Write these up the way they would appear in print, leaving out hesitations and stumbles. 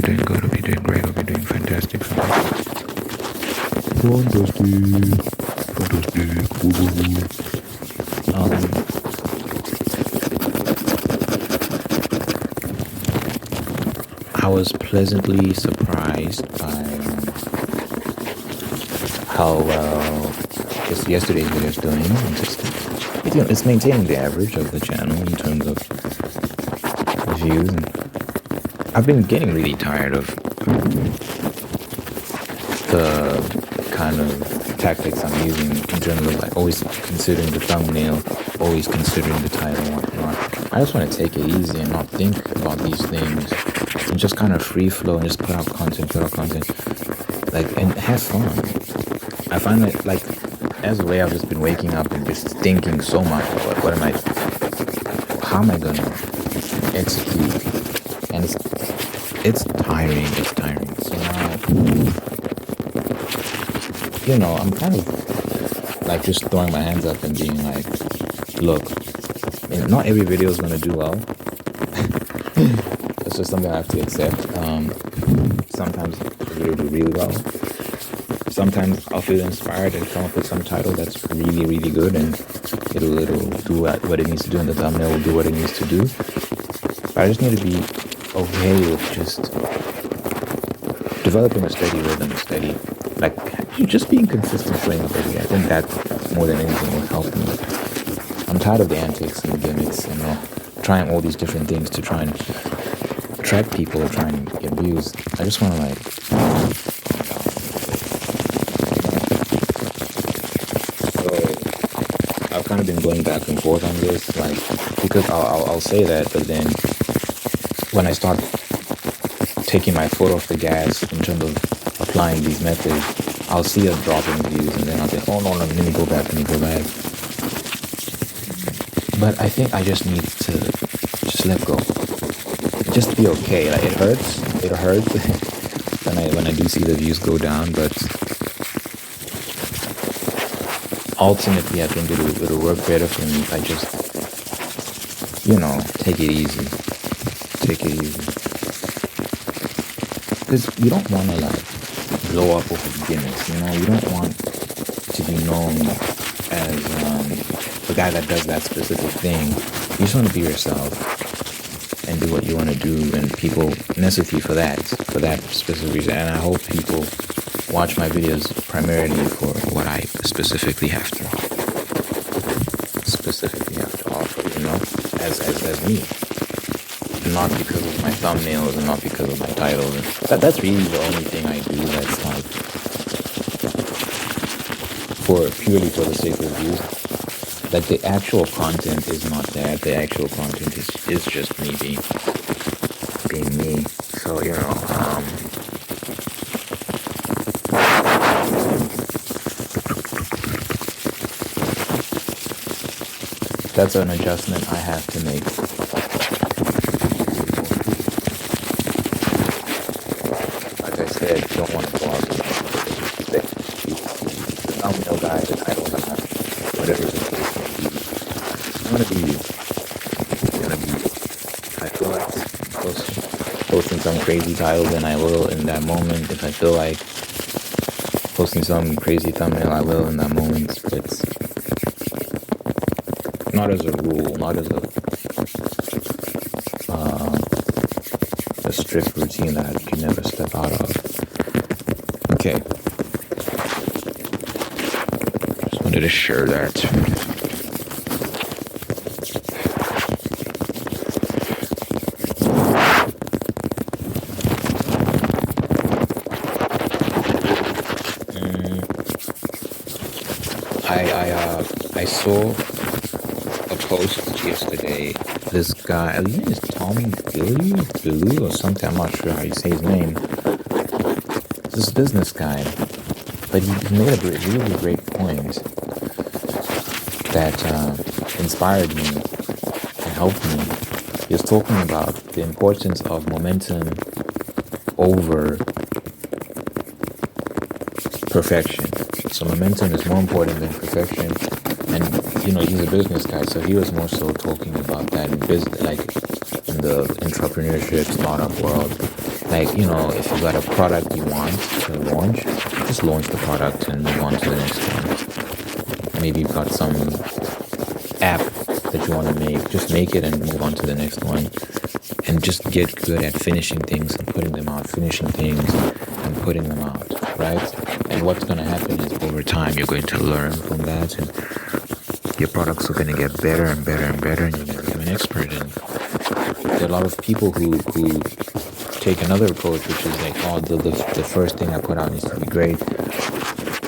doing good. Hope you're doing great. Hope you're doing fantastic. I was pleasantly surprised by how well yesterday's video is doing. It's maintaining the average of the channel in terms of views. And I've been getting really tired of the kind of tactics I'm using in terms of like always considering the thumbnail, always considering the title and whatnot. I just want to take it easy and not think about these things and just kind of free flow and just put out content, like, and have fun. I find that, like, as a way I've just been waking up and just thinking so much about how am I gonna execute, and it's tiring. So now, I'm kind of like just throwing my hands up and being like, look, not every video is gonna do well. It's just something I have to accept. Sometimes the video will do really well. Sometimes I'll feel inspired and come up with some title that's really, really good, and it'll do what it needs to do, and the thumbnail will do what it needs to do. But I just need to be okay with just developing a steady rhythm, like just being consistent, showing up every day. I think that more than anything will help me. I'm tired of the antics and the gimmicks and trying all these different things to try and attract people or try and get views. I just want to I've kind of been going back and forth on this, because I'll say that, but then when I start taking my foot off the gas in terms of applying these methods, I'll see a drop in views, and then I'll think, oh no, let me go back. But I think I just need to just let go, just be okay. Like, it hurts when I do see the views go down, but ultimately, I think it'll work better for me if I just, take it easy. Because you don't want to, blow up over gimmicks, You don't want to be known as the guy that does that specific thing. You just want to be yourself and do what you want to do, and people mess with you for that specific reason. And I hope people watch my videos primarily for what I specifically have to offer, as me, and not because of my thumbnails and not because of my titles. And that's really the only thing I do that's purely for the sake of views. Like, the actual content is not that. The actual content is just me being me. So that's an adjustment I have to make. Like I said, you don't want to go out to the thumbnail guy, the title guy, whatever the case may be. You want to be you. If I feel like posting some crazy title, then I will in that moment. If I feel like posting some crazy thumbnail, I will in that moment. It's not as a rule, not as a strict routine that I can never step out of. Okay. Just wanted to share that. I saw a post yesterday. This guy, his name is Tommy Billy or something. I'm not sure how you say his name. This business guy, but he made a really great point that inspired me and helped me. He was talking about the importance of momentum over perfection. So momentum is more important than perfection. And he's a business guy, so he was more so talking about that in business, like in the entrepreneurship startup world. Like, if you got a product you want to launch, just launch the product and move on to the next one. Maybe you've got some app that you want to make, just make it and move on to the next one. And just get good at finishing things and putting them out, finishing things and putting them out, right? And what's going to happen is over time you're going to learn from that, and your products are going to get better and better and better, and you're going to become an expert. And there are a lot of people who take another approach, which is like, oh, the first thing I put out needs to be great.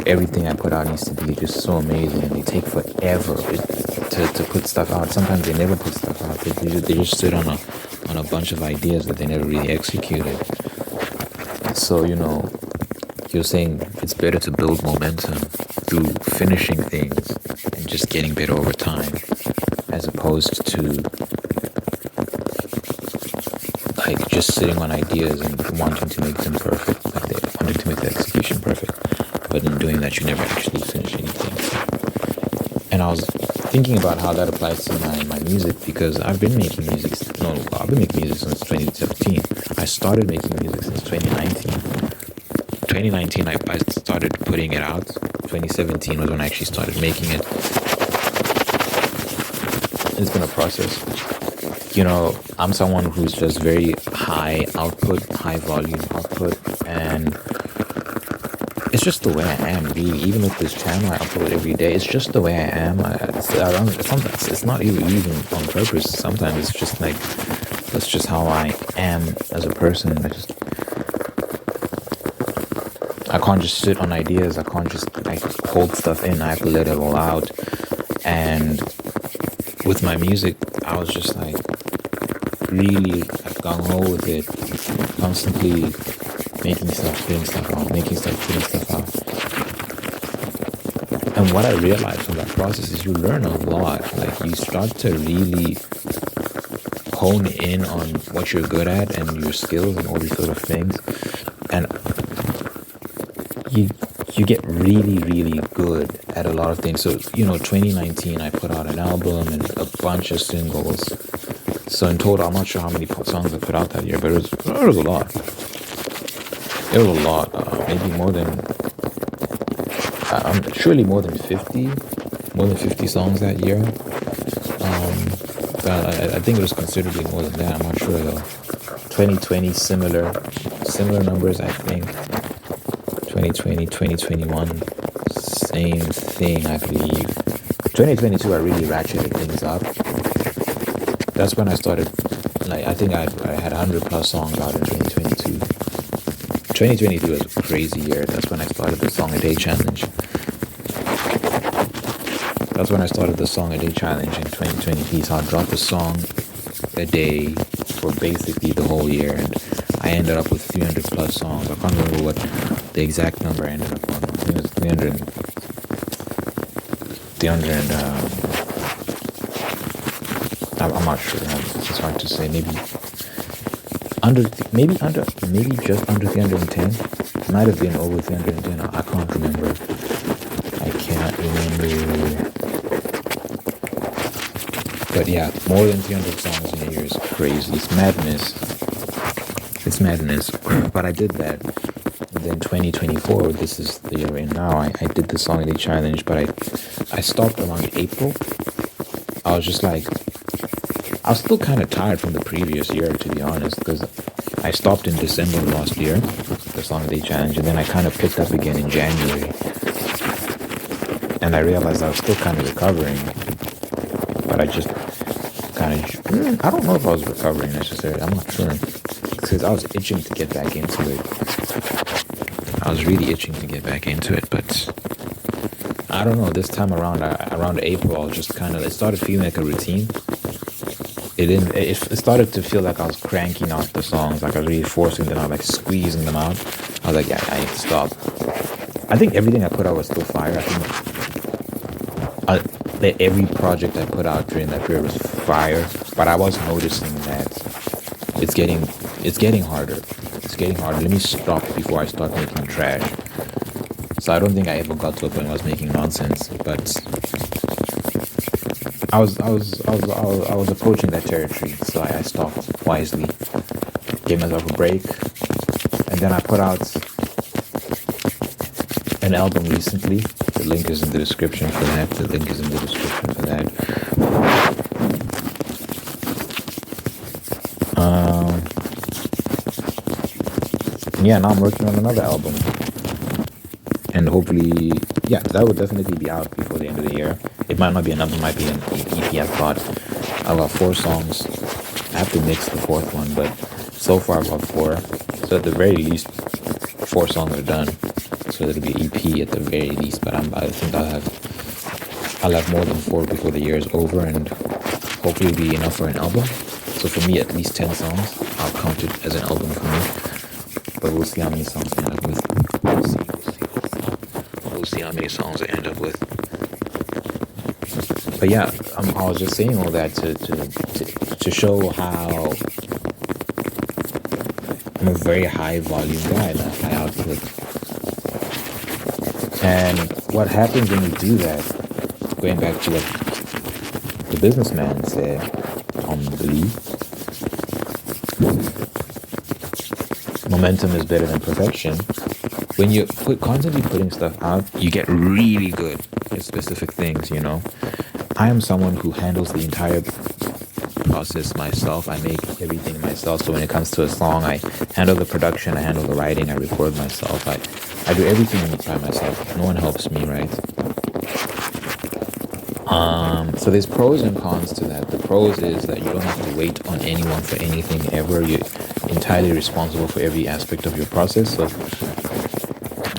Everything I put out needs to be just so amazing, and they take forever to put stuff out. Sometimes they never put stuff out. They just sit on a bunch of ideas that they never really executed. So, you're saying it's better to build momentum through finishing things and just getting better over time, as opposed to like just sitting on ideas and wanting to make them perfect, like they wanting to make the execution perfect, but in doing that you never actually finish anything. And I was thinking about how that applies to my music, because I've been making music since 2017. I started making music since 2019. 2019 I started putting it out. 2017 was when I actually started making it. It's been a process. I'm someone who's just very high output, high volume output, and it's just the way I am, really. Even with this channel I upload every day, it's just the way I am. Sometimes it's not even on purpose. Sometimes it's just like, that's just how I am as a person. I can't just sit on ideas. I can't just hold stuff in. I have to let it all out. And with my music, I was just like really gung-ho with it, constantly making stuff, putting stuff out, making stuff, putting stuff out. And what I realized from that process is you learn a lot. Like, you start to really hone in on what you're good at and your skills and all these sort of things. And you get really, really good at a lot of things. So, 2019, I put out an album and a bunch of singles. So in total, I'm not sure how many songs I put out that year, but it was a lot. It was a lot. Maybe more than, surely more than 50 songs that year. But I think it was considerably more than that. I'm not sure though. 2020, similar numbers, I think. 2020, 2021, same thing, I believe. 2022, I really ratcheted things up. That's when I started, I think I had 100 plus songs out in 2022. 2022 was a crazy year. That's when I started the Song a Day Challenge. In 2020. So I dropped a song a day for basically the whole year, and I ended up with 300 plus songs. I can't remember what the exact number I ended up on. I think it was 300 I'm not sure. It's hard to say. Maybe just under 310. Might have been over 310. I can't remember. I can't remember. But yeah, more than 300 songs in a year is crazy. It's madness. But I did that. And then 2024, this is the year we're in now, I did the Song a Day Challenge, but I stopped around April. I was just like, I was still kind of tired from the previous year, to be honest, because I stopped in December last year, the Song a Day Challenge, and then I kind of picked up again in January. And I realized I was still kind of recovering, but I just kind of, I don't know if I was recovering necessarily, I'm not sure, because I was itching to get back into it. I was really itching to get back into it, but I don't know, this time around April, it started feeling like a routine. It started to feel like I was cranking out the songs, like I was really forcing them out, like squeezing them out. I was like, yeah, I need to stop. I think everything I put out was still fire. I think every project I put out during that period was fire, but I was noticing that it's getting harder. It's getting harder. Let me stop before I start making trash. So I don't think I ever got to a point where I was making nonsense, but I was approaching that territory, so I stopped wisely, gave myself a break, And then I put out an album recently. The link is in the description for that. The link is in the description for that. Yeah, now I'm working on another album. And hopefully, yeah, that will definitely be out before the end of the year. It might not be an album, it might be an EP. I've got 4 songs. I have to mix the 4th one, but so far I've got 4. So at the very least, 4 songs are done. So it'll be EP at the very least. But I think I'll have more than 4 before the year is over, and hopefully it'll be enough for an album. So for me, at least 10 songs. I'll count it as an album for me. But we'll see how many songs I end up with. We'll see how many songs I end up with. But yeah, I was just saying all that to show how I'm a very high volume guy, like high output. And what happens when you do that, going back to what the businessman said, Tom Lee, momentum is better than perfection. When you constantly putting stuff out, you get really good at specific things, you know. I am someone who handles the entire process myself. I make everything myself. So when it comes to a song, I handle the production, I handle the writing, I record myself. I do everything by myself. No one helps me, right? So there's pros and cons to that. The pros is that you don't have to wait on anyone for anything ever. You're entirely responsible for every aspect of your process. So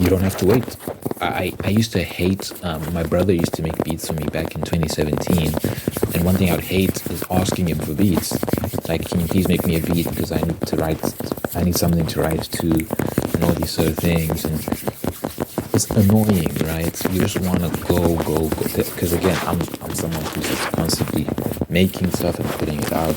you don't have to wait. I used to hate, my brother used to make beats for me back in 2017, and one thing I would hate is asking him for beats. Like, can you please make me a beat because I need something to write to, and all these sort of things, and it's annoying, right? You just want to go, because again, I'm someone who's just constantly making stuff and putting it out.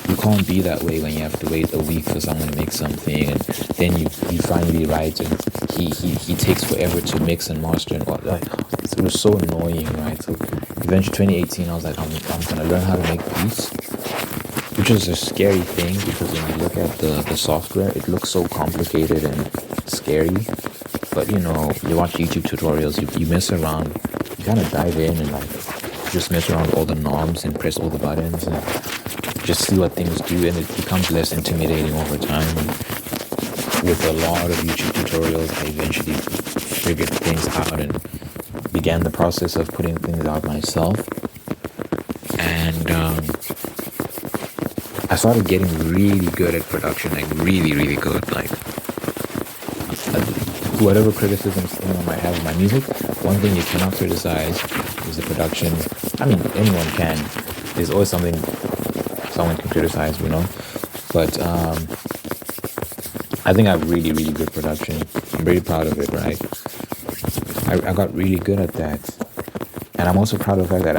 You can't be that way when you have to wait a week for someone to make something, and then you finally write, and he takes forever to mix and master, and what, like, it was so annoying, right? So eventually 2018, I was like, I'm gonna learn how to make beats, which is a scary thing, because when you look at the software, it looks so complicated and scary. But you know, you watch YouTube tutorials, you mess around, you kind of dive in and like just mess around with all the knobs and press all the buttons and just see what things do, and it becomes less intimidating over time. And with a lot of YouTube tutorials, I eventually figured things out and began the process of putting things out myself. And I started getting really good at production, like really good. Like, whatever criticisms anyone might have of my music, one thing you cannot criticize is the production. I mean, anyone can. There's always something someone can criticize, you know. But I think I have really good production. I'm very proud of it, right? I got really good at that. And I'm also proud of the fact that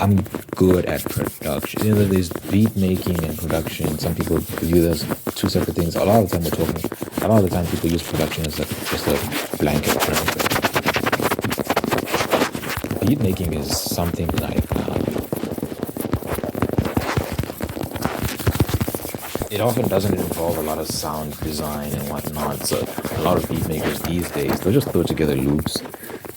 I'm good at production. You know, there's beat making and production. Some people view those two separate things. A lot of the time people use production as just a blanket term. Beat making is something like it often doesn't involve a lot of sound design and whatnot. So a lot of beat makers these days, they'll just throw together loops.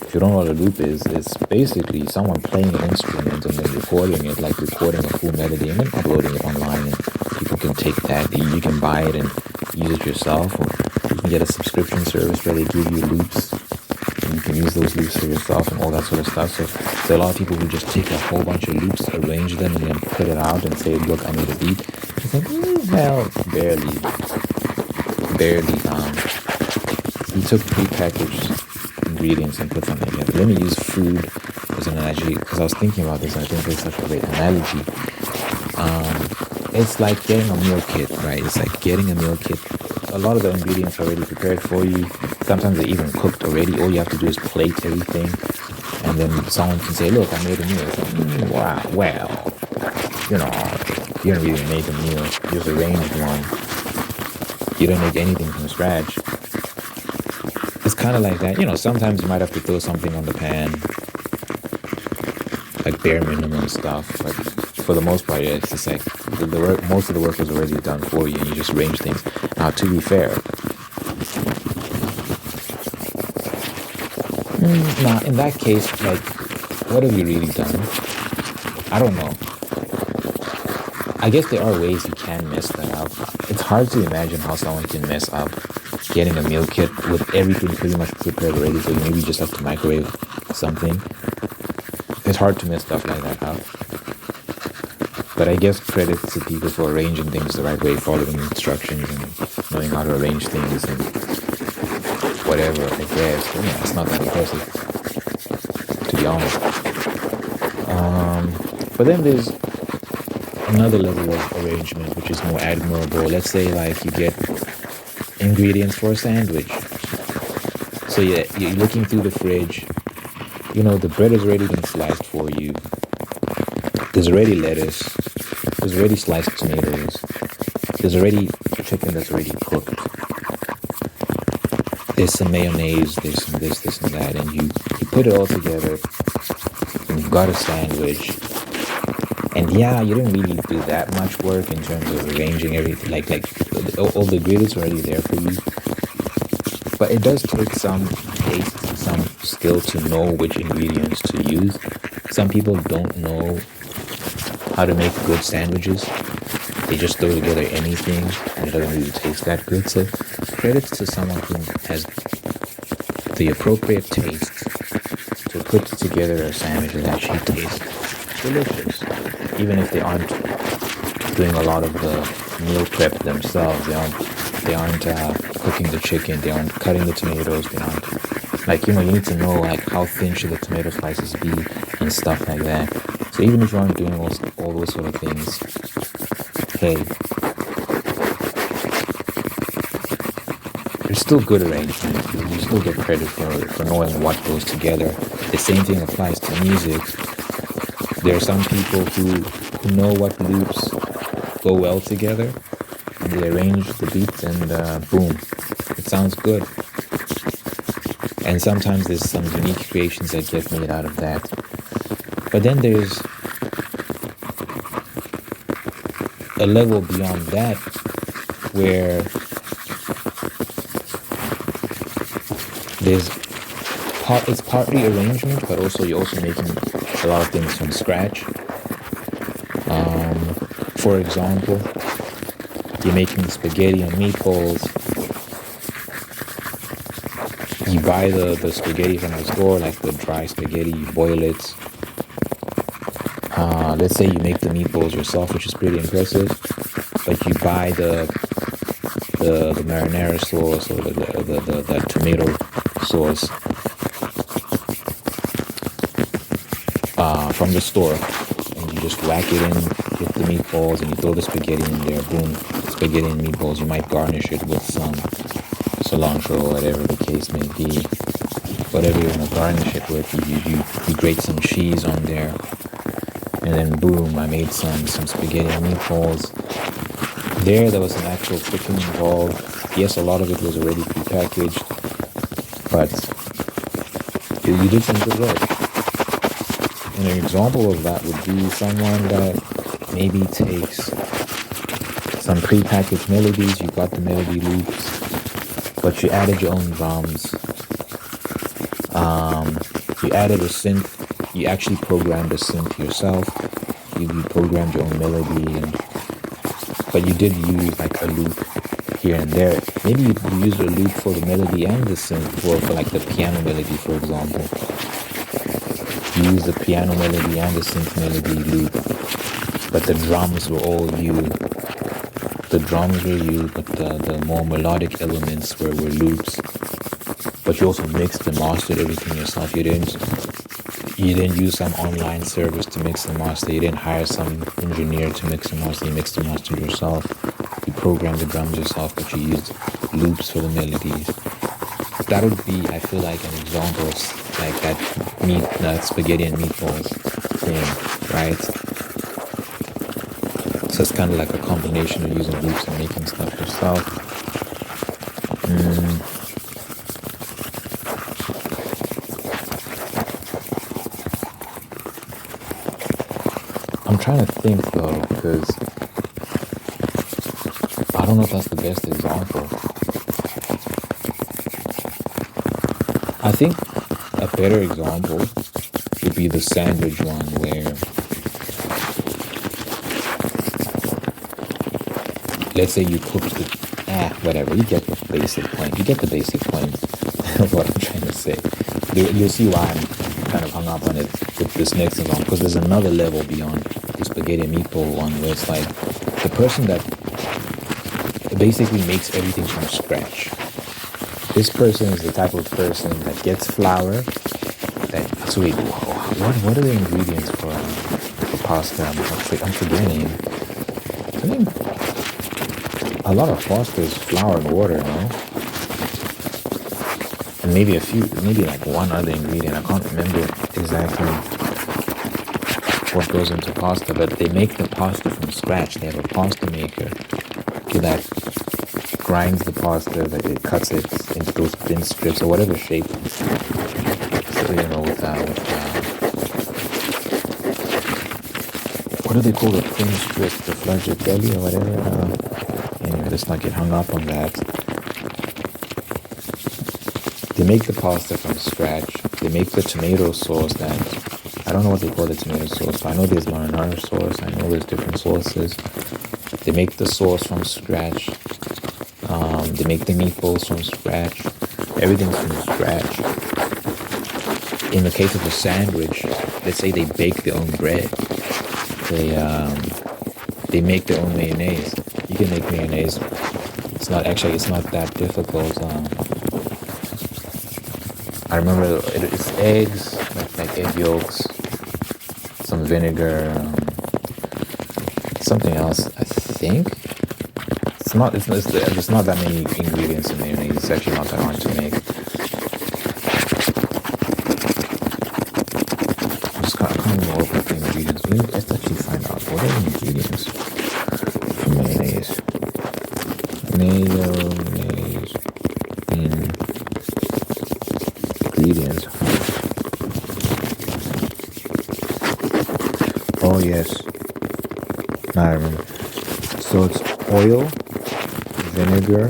If you don't know what a loop is, it's basically someone playing an instrument and then recording it, like recording a full melody and then uploading it online, and people can take that. You can buy it and use it yourself, or you can get a subscription service where they give you loops and you can use those loops for yourself and all that sort of stuff. So there are a lot of people who just take a whole bunch of loops, arrange them, and then put it out and say, look, I made a beat. It's like, well, barely. We took prepackaged ingredients and put them together. Let me use food as an analogy, because I was thinking about this and I think it's such a great analogy. It's like getting a meal kit, right? It's like getting a meal kit. A lot of the ingredients are already prepared for you. Sometimes they're even cooked already. All you have to do is plate everything, and then someone can say, look, I made a meal. It's like, wow, well, you know, you don't really make a meal. You just arranged one. You don't make anything from scratch. It's kind of like that. You know, sometimes you might have to throw something on the pan, like bare minimum stuff. But for the most part, yeah, it's just like the work, most of the work was already done for you, and you just arrange things. Now, to be fair, now in that case, like, what have you really done? I don't know. I guess there are ways you can mess that up. It's hard to imagine how someone can mess up getting a meal kit with everything pretty much prepared already, so you maybe just have to microwave something. It's hard to mess stuff like that up. But I guess credit to people for arranging things the right way, following instructions and knowing how to arrange things and whatever, I guess. But yeah, it's not that impressive, to be honest. But then there's another level of arrangement which is more admirable. Let's say like you get ingredients for a sandwich. So yeah, you're looking through the fridge. You know, the bread has already been sliced for you. There's already lettuce. There's already sliced tomatoes. There's already chicken that's already cooked. There's some mayonnaise. There's some this, and that. And you put it all together. And you've got a sandwich. And yeah, you didn't really do that much work in terms of arranging everything. Like all the ingredients are already there for you. But it does take some taste, some skill to know which ingredients to use. Some people don't know how to make good sandwiches. They just throw together anything and it doesn't really taste that good. So credits to someone who has the appropriate taste to put together a sandwich that actually tastes delicious. Even if they aren't doing a lot of the meal prep themselves, they aren't cooking the chicken, they aren't cutting the tomatoes, they aren't, like, you know, you need to know like how thin should the tomato slices be and stuff like that. So even if you aren't doing all those sort of things, hey, there's still good arrangement. You still get credit for knowing what goes together. The same thing applies to music. There are some people who know what loops go well together, and they arrange the beats, and boom, it sounds good. And sometimes there's some unique creations that get made out of that. But then there's a level beyond that where it's partly arrangement, but also you're also making a lot of things from scratch. For example, you're making spaghetti and meatballs. You buy the spaghetti from the store, like the dry spaghetti, you boil it. Let's say you make the meatballs yourself, which is pretty impressive, but you buy the marinara sauce or the tomato sauce from the store, and you just whack it in with the meatballs, and you throw the spaghetti in there. Boom, spaghetti and meatballs. You might garnish it with some cilantro or whatever the case may be. Whatever you want to garnish it with, you grate some cheese on there, and then boom, I made some spaghetti and meatballs. There was some actual cooking involved. Yes, a lot of it was already prepackaged, but you did some good work. And an example of that would be someone that maybe takes some prepackaged melodies, you got the melody loops, but you added your own drums. You added a synth, you actually programmed a synth yourself, you programmed your own melody, but you did use like a loop here and there. Maybe you used a loop for the melody and the synth for like the piano melody, for example. You used the piano melody and the synth melody loop, but the drums were all you. The drums were you, but the more melodic elements were loops. But you also mixed and mastered everything yourself. You didn't use some online service to mix and master. You didn't hire some engineer to mix and master. You mixed and mastered yourself. You programmed the drums yourself, but you used loops for the melodies. That would be, I feel like, an example of like that spaghetti and meatballs thing, right? So it's kind of like a combination of using loops and making stuff yourself. I'm I'm trying to think though, because I don't know if that's the best example. I think a better example would be the sandwich one, where let's say you cooked whatever. You get the basic point. You get the basic point of what I'm trying to say. You'll see why I'm kind of hung up on it with this next example, because there's another level beyond the spaghetti and meatball one, where it's like the person that basically makes everything from scratch. This person is the type of person that gets flour. So wait, what are the ingredients for pasta? I'm forgetting. I think a lot of pasta is flour and water, no? And maybe like one other ingredient. I can't remember exactly what goes into pasta, but they make the pasta from scratch. They have a pasta maker that grinds the pasta, that it cuts it into those thin strips or whatever shape. So what do they call the thin strip? The flageotelli or whatever. Anyway, let's not get hung up on that. They make the pasta from scratch. They make the tomato sauce that, I don't know what they call the tomato sauce, but I know there's marinara sauce. I know there's different sauces. They make the sauce from scratch. They make the meatballs from scratch. Everything's from scratch. In the case of a sandwich, let's say they bake their own bread. They make their own mayonnaise. You can make mayonnaise. It's not that difficult. I remember it's eggs, like egg yolks, some vinegar, something else. I think there's not that many ingredients in mayonnaise. It's actually not that hard to make. I can't remember what the ingredients. Let's actually find out what are the ingredients for mayonnaise. Mayonnaise ingredients. Oh yes, now I remember. So it's oil, vinegar,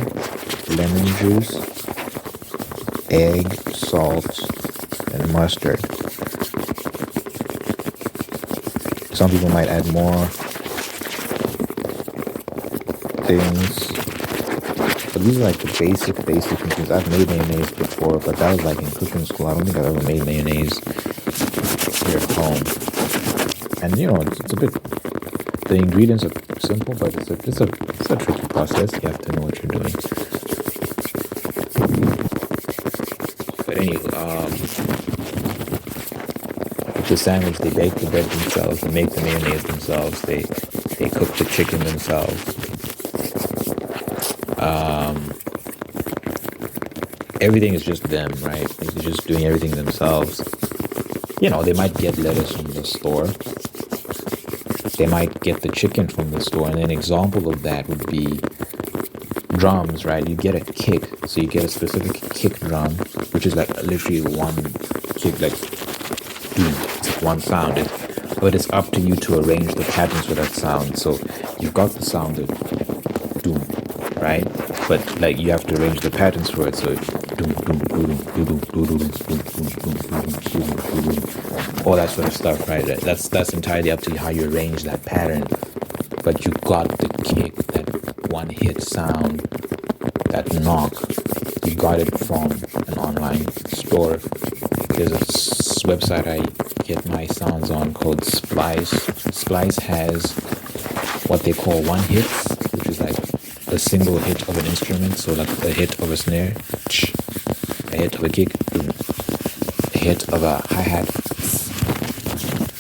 lemon juice, egg, salt, and mustard. Some people might add more things, but these are like the basic ingredients. I've made mayonnaise before, but that was like in cooking school. I don't think I've ever made mayonnaise here at home. And it's a bit, the ingredients are simple, but it's a tricky process. You have to know what you're doing. But anyway, with the sandwich, they bake the bread themselves, they make the mayonnaise themselves, they cook the chicken themselves. Everything is just them, right? They're just doing everything themselves. They might get lettuce from the store. They might get the chicken from the store. And an example of that would be drums, right? You get a kick. So you get a specific kick drum, which is like literally one kick, like doom. It's one sound. But it's up to you to arrange the patterns for that sound. So you've got the sound of doom, right? But like you have to arrange the patterns for it. So doom, doom, doom, doom, doom, doom, doom, doom, doom, all that sort of stuff, right? That's entirely up to you how you arrange that pattern. But you got the kick, that one hit sound, that knock. You got it from an online store. There's a website I get my sounds on called Splice. Splice has what they call one hits, which is like a single hit of an instrument. So like a hit of a snare, a hit of a kick, a hit of a hi-hat.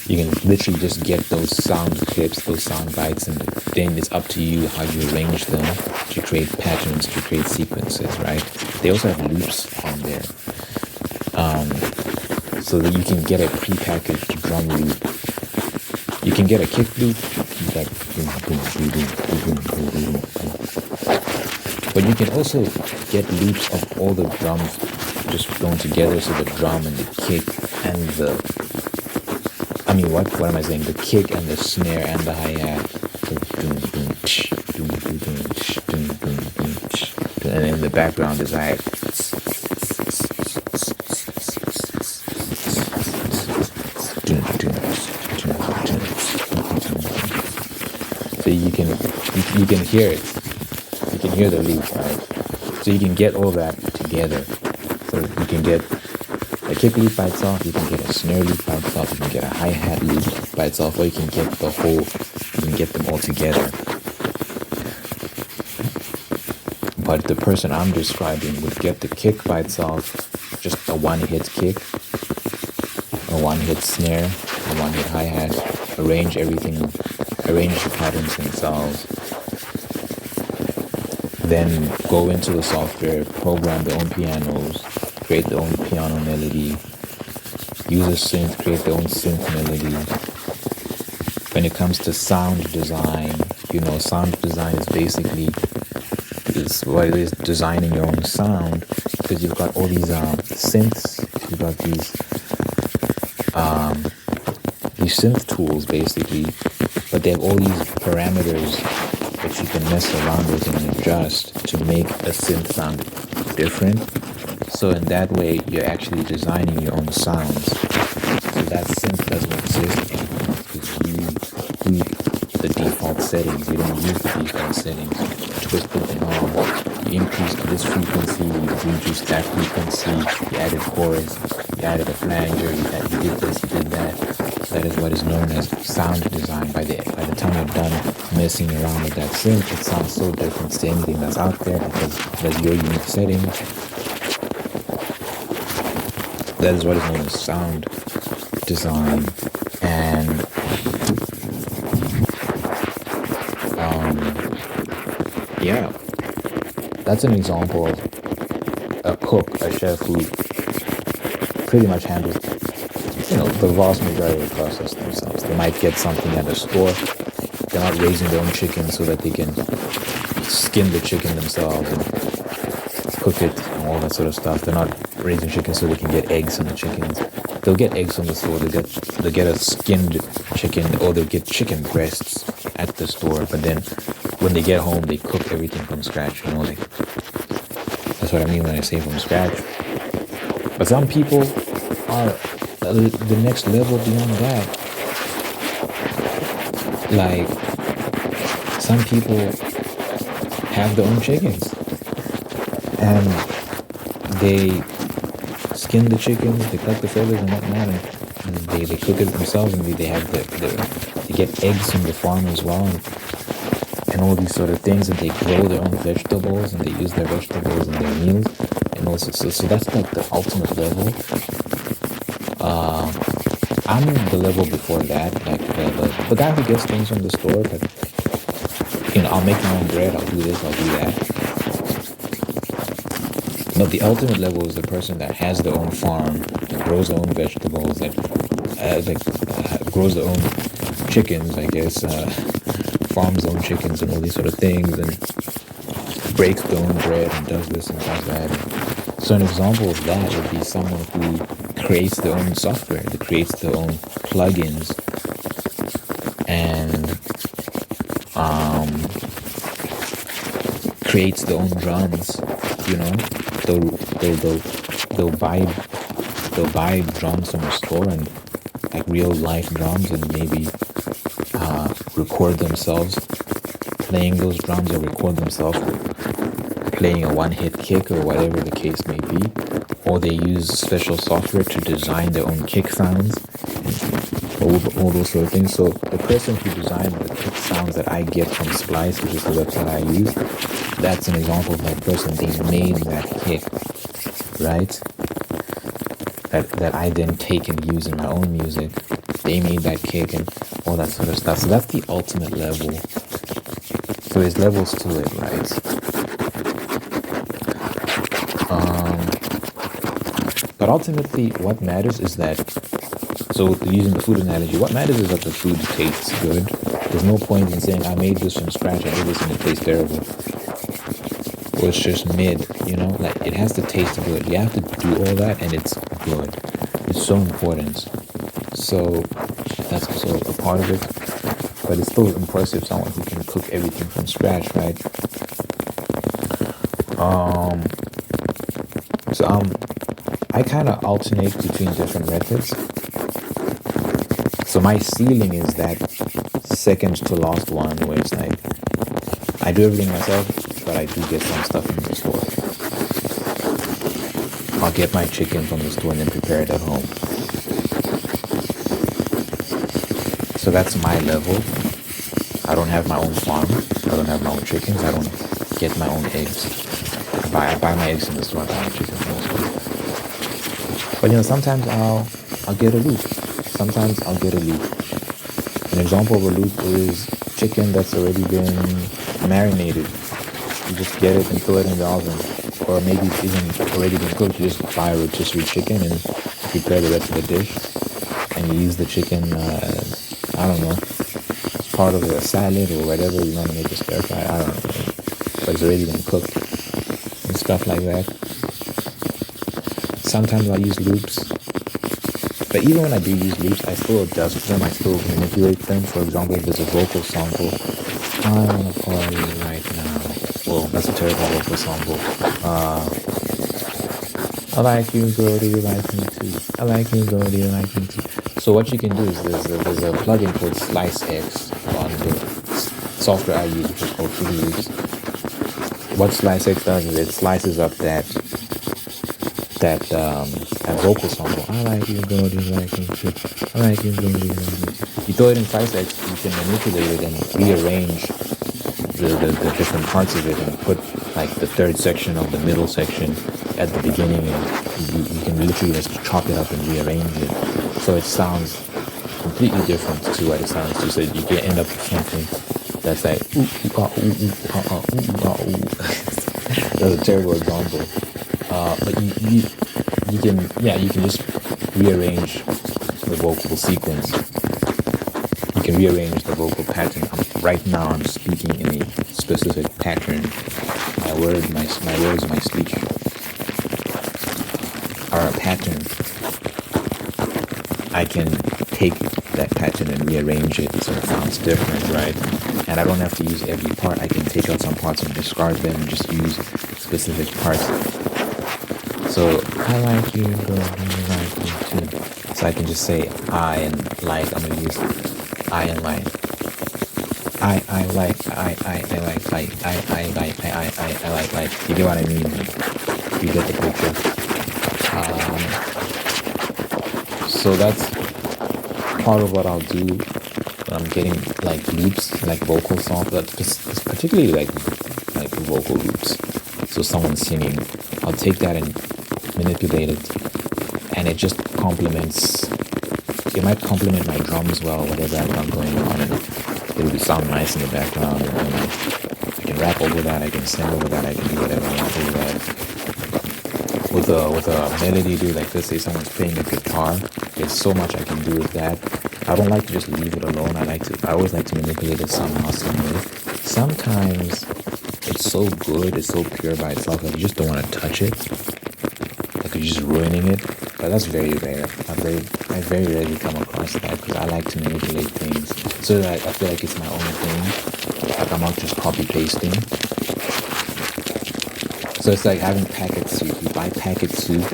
You can literally just get those sound clips, those sound bites, and then it's up to you how you arrange them to create patterns, to create sequences, right? They also have loops on there. So that you can get a prepackaged drum loop. You can get a kick loop, like boom, boom, boom, boom, boom, boom, boom. But you can also get loops of all the drums just thrown together, so the drum and the kick and mean, what am I saying? The kick and the snare and the hi-hat. So, doom, doom, tsh, doom, doom, doom, tsh, doom, doom, doom, tsh. And in the background is like, so you can hear it. You can hear the loop, right? So you can get all that together. So you can get a kick loop by itself, you can get a snare loop by itself, you can get a hi-hat loop by itself, or you can get you can get them all together. But the person I'm describing would get the kick by itself, just a one-hit kick, a one-hit snare, a one-hit hi-hat, arrange the patterns themselves, then go into the software, program their own pianos, create their own piano melody, use a synth, create their own synth melody. When it comes to sound design, sound design is basically what it is, designing your own sound, because you've got all these synths, you've got these synth tools basically, but they have all these parameters that you can mess around with and adjust to make a synth sound different. So in that way, you're actually designing your own sounds. So that synth doesn't exist anymore because you do the default settings. You don't use the default settings. You twisted them on. You increased this frequency, you reduced that frequency, you added chorus, you added a flanger, you did this, you did that. That is what is known as sound design. By the time you're done messing around with that synth, it sounds so different to anything that's out there because that's your unique setting. That is what is known as sound design. And yeah, that's an example of a cook, a chef who pretty much handles the vast majority of the process themselves. They might get something at a store. They're not raising their own chicken so that they can skin the chicken themselves and cook it and all that sort of stuff. They're not raising chicken so they can get eggs from the chickens. They'll get eggs from the store. They'll get a skinned chicken, or they'll get chicken breasts at the store. But then when they get home, they cook everything from scratch. That's what I mean when I say from scratch. But some people are the next level beyond that. Like, some people have their own chickens and they skin the chickens, they cut the feathers and whatnot, and they cook it themselves, and they have they get eggs from the farm as well, and all these sort of things, and they grow their own vegetables and they use their vegetables in their meals, and also so that's like the ultimate level. I'm the level before that, like the guy who gets things from the store, but I'll make my own bread, I'll do this, I'll do that. But the ultimate level is the person that has their own farm, that grows their own vegetables, that grows their own chickens, I guess, farms their own chickens and all these sort of things, and breaks their own bread and does this and does that. So an example of that would be someone who creates their own software, that creates their own plugins, and creates their own drums. They'll buy drums from a store, and like real life drums, and maybe record themselves playing those drums, or record themselves playing a one-hit kick, or whatever the case may be. Or they use special software to design their own kick sounds, all those sort of things. So the person who designed the kick sounds that I get from Splice, which is the website I use, that's an example of that person. They made that kick, right? That I then take and use in my own music. They made that kick and all that sort of stuff. So that's the ultimate level. So there's levels to it, right? But ultimately, what matters is that, so using the food analogy, what matters is that the food tastes good. There's no point in saying, I made this from scratch, I made this and it tastes terrible. Or it's just mid, like it has to taste good. You have to do all that and it's good. It's so important. So that's also a part of it. But it's still impressive, someone who can cook everything from scratch, right? Um, so I kind of alternate between different methods. So my ceiling is that second to last one where it's like I do everything myself, but I do get some stuff from the store. I'll get my chicken from the store and then prepare it at home. So that's my level. I don't have my own farm. I don't have my own chickens. I don't get my own eggs. I buy my eggs in the store. I buy my chicken from the store. But sometimes I'll get a loop. Sometimes I'll get a loop. An example of a loop is chicken that's already been marinated. You just get it and throw it in the oven. Or maybe it's even already been cooked. You just buy a rotisserie chicken and prepare the rest of the dish. And you use the chicken, I don't know, as part of a salad or whatever you want to make a stir fry. I don't know. But it's already been cooked and stuff like that. Sometimes I use loops. But even when I do use loops, I still adjust them. I still manipulate them. For example, if there's a vocal sample, I want to party right now. Well, that's a terrible vocal sample. I like you, girl, do you like me too? I like you, girl, do you like me too? So what you can do is there's a plugin called SliceX on the software I use, which is called Fruity Loops. What SliceX does is it slices up that vocal sample. I like you, girl, do you like me too? I like you, girl, do you like me too? You throw it in SliceX, you can manipulate it and rearrange the different parts of it and put like the third section of the middle section at the beginning, and you can literally just chop it up and rearrange it so it sounds completely different to what it sounds to. So you can end up with something that's like ooh, ah, ooh, ooh, ah, ooh, ah, ooh. That's a terrible example, but you can just rearrange the vocal sequence. You can rearrange the vocal pattern. Right now I'm speaking in a specific pattern. My words, my speech are a pattern. I can take that pattern and rearrange it so it sounds different, right? And I don't have to use every part. I can take out some parts and discard them and just use specific parts. So I like you, girl, you like me too. So I can just say I and like. I'm gonna use I and like. I like you get what I mean? You get the picture. So that's part of what I'll do when I'm getting like loops, like vocal songs, but particularly like vocal loops. So someone's singing, I'll take that and manipulate it, and it just complements. It might complement my drums well, whatever I've got going on, and it'll sound nice in the background. And I can rap over that, I can sing over that, I can do whatever I want over that. With a melody, dude, like let's say someone's playing a guitar, there's so much I can do with that. I don't like to just leave it alone. I always like to manipulate it somehow, some way. Sometimes it's so good, it's so pure by itself that you just don't want to touch it. Like you're just ruining it. But that's very rare. I very rarely come across that because I like to manipulate things so that I feel like it's my own thing. Like I'm not just copy pasting. So it's like having packet soup. You buy packet soup,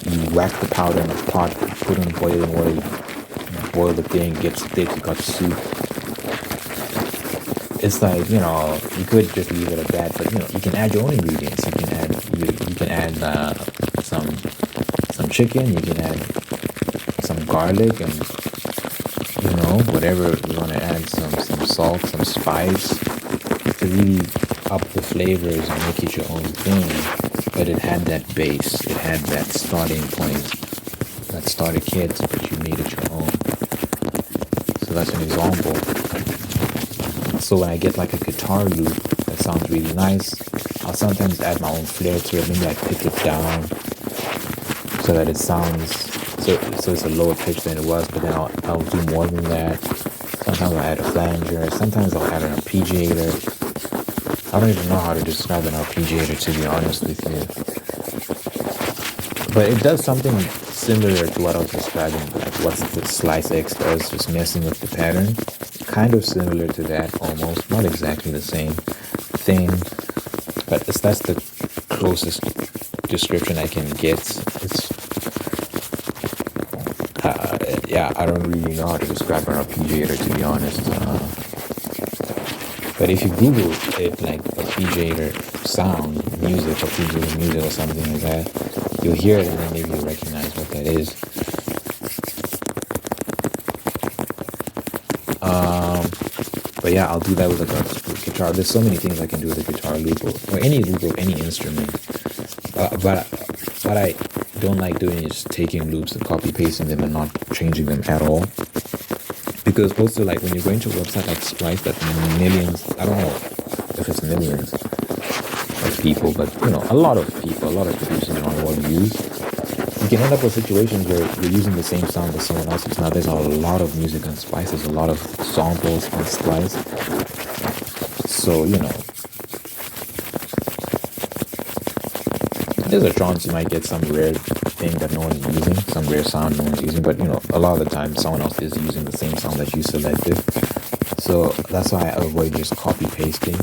you whack the powder in a pot, put it in boiling water, you boil the thing, it gets thick, you got soup. It's like, you could just leave it at that, but you can add your own ingredients. You can add some chicken, you can add some garlic and whatever you want to add, some salt, some spice to really up the flavors and make it your own thing. But it had that base, it had that starting point, that starter kit, but you made it your own. So that's an example. So when I get like a guitar loop that sounds really nice, I'll sometimes add my own flair to it. Maybe I pick it down so that it sounds so it's a lower pitch than it was, but then I'll do more than that. Sometimes I'll add a flanger, sometimes I'll add an arpeggiator. I don't even know how to describe an arpeggiator, to be honest with you. But it does something similar to what I was describing, like what the Slice X does, just messing with the pattern. Kind of similar to that, almost. Not exactly the same thing, but that's the closest description I can get. It's yeah, I don't really know how to describe an arpeggiator, to be honest. But if you Google it, like arpeggiator sound, music, arpeggiator music or something like that, you'll hear it and then maybe you'll recognize what that is. But yeah, I'll do that with a guitar. There's so many things I can do with a guitar loop or any loop of any instrument. But what I don't like doing is taking loops and copy pasting them and not changing them at all. Because also, like, when you go into a website like Splice that millions, I don't know if it's millions of people, but a lot of people, a lot of producers around the world use, you can end up with situations where you're using the same sound as someone else. Now there's a lot of music on Splice, there's a lot of samples on Splice. So, there's a chance you might get some rare thing that no one's using, some rare sound no one's using, but a lot of the time someone else is using the same sound that you selected. So that's why I avoid just copy pasting.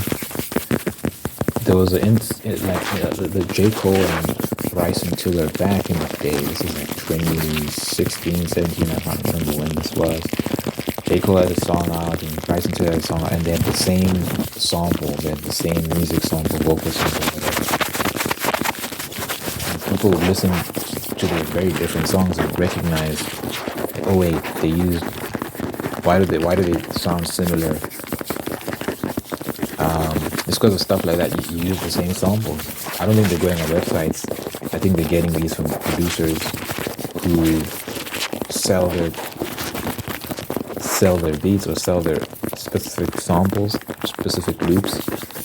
There was the J. Cole and Bryson Tiller back in the day. This is like 2016, 17, I can't remember when this was. J. Cole had a song out and Bryson Tiller had a song out, and they had the same sample, they had the same music sample, vocal sample, whatever. People would listen to their very different songs and recognize, oh wait, why do they sound similar? It's because of stuff like that. You use the same samples. I don't think they're going on websites. I think they're getting these from producers who sell their beats or sell their specific samples, specific loops,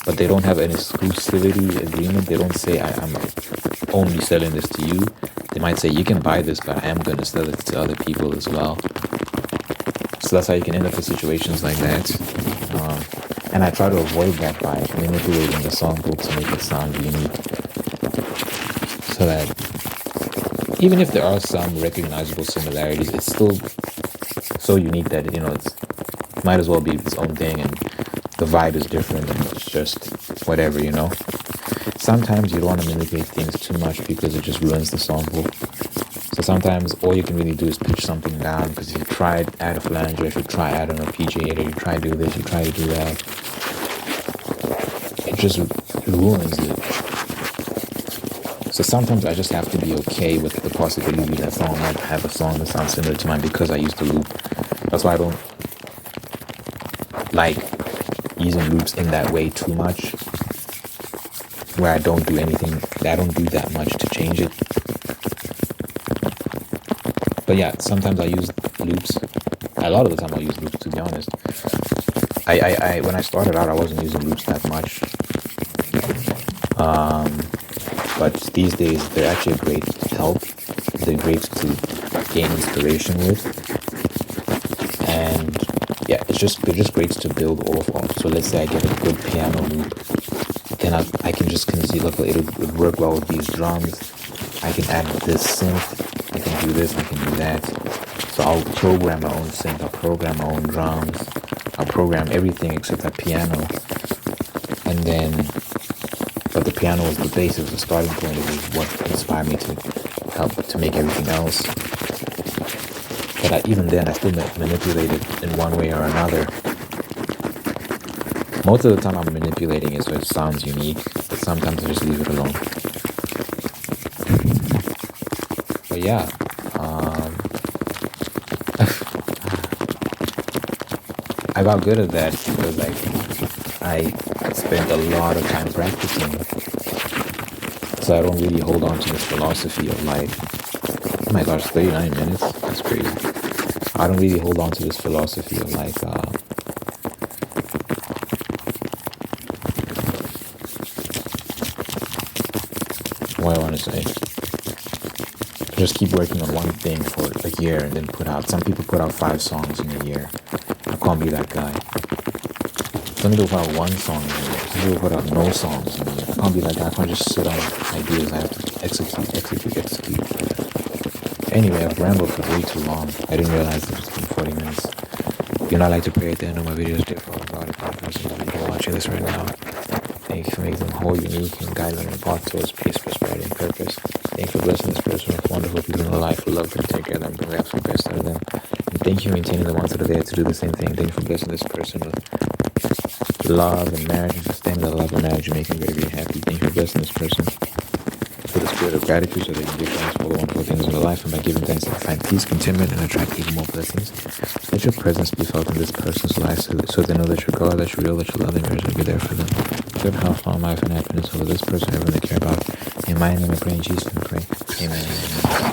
but they don't have an exclusivity agreement. They don't say I'm only selling this to you. They might say you can buy this, but I am going to sell it to other people as well. So that's how you can end up in situations like that. And I try to avoid that by manipulating the sample to make it sound unique. So that even if there are some recognizable similarities, it's still so unique that it might as well be its own thing, and the vibe is different, and it's just whatever. Sometimes you don't want to manipulate things too much because it just ruins the sample. So sometimes all you can really do is pitch something down, because if you try to add a flanger, if you try to add an arpeggiator, you try to do this, you try to do that, it just ruins it. So sometimes I just have to be okay with the possibility that someone might have a song that sounds similar to mine because I used to loop. That's why I don't like using loops in that way too much, where I don't do that much to change it. But yeah, sometimes I use loops. A lot of the time I use loops, to be honest. I when I started out, I wasn't using loops that much. But these days, they're actually a great help. They're great to gain inspiration with. And yeah, they're just great to build off of. So let's say I get a good piano loop, then I can just conceive, look, it would work well with these drums. I can add this synth, I can do this, I can do that. So I'll program my own synth, I'll program my own drums, I'll program everything except that piano. And then, but the piano was the basis, the starting point. It was what inspired me to help to make everything else. But even then, I still manipulate it in one way or another. Most of the time I'm manipulating it so it sounds unique, but sometimes I just leave it alone. But yeah, I got good at that because I spent a lot of time practicing. So I don't really hold on to this philosophy of oh my gosh, 39 minutes? That's crazy. I don't really hold on to this philosophy of what I want to say. Just keep working on one thing for a year and then put out. Some people put out 5 songs in a year. I can't be that guy. Some people put out 1 song in a year. Some people put out no songs in a year. I can't be that guy. I can't just sit on ideas. I have to execute. Anyway, I've rambled for way too long. I didn't realize it was been 40 minutes. You know, I like to pray at the end of my videos, dear Father God, if God person that you're watching this right now. Thank you for making them whole, unique, and guide them and path towards peace, prosperity, and purpose. Thank you for blessing this person with wonderful people in their life who love them, take care of them, bring the absolute best out of them. And thank you for maintaining the ones that are there to do the same thing. Thank you for blessing this person with love and marriage and sustaining the love and marriage and making them very, very happy. Thank you for blessing this person with a spirit of gratitude so they can give thanks for all the wonderful things in their life, and by giving thanks they can find peace, contentment, and attract even more blessings. Let your presence be felt in this person's life so they know that you're God, that you're real, that you love them, you're going to be there for them. Good health, long life, and happiness over this person, everyone they care about. In my name I pray, in Jesus' name I pray. Amen.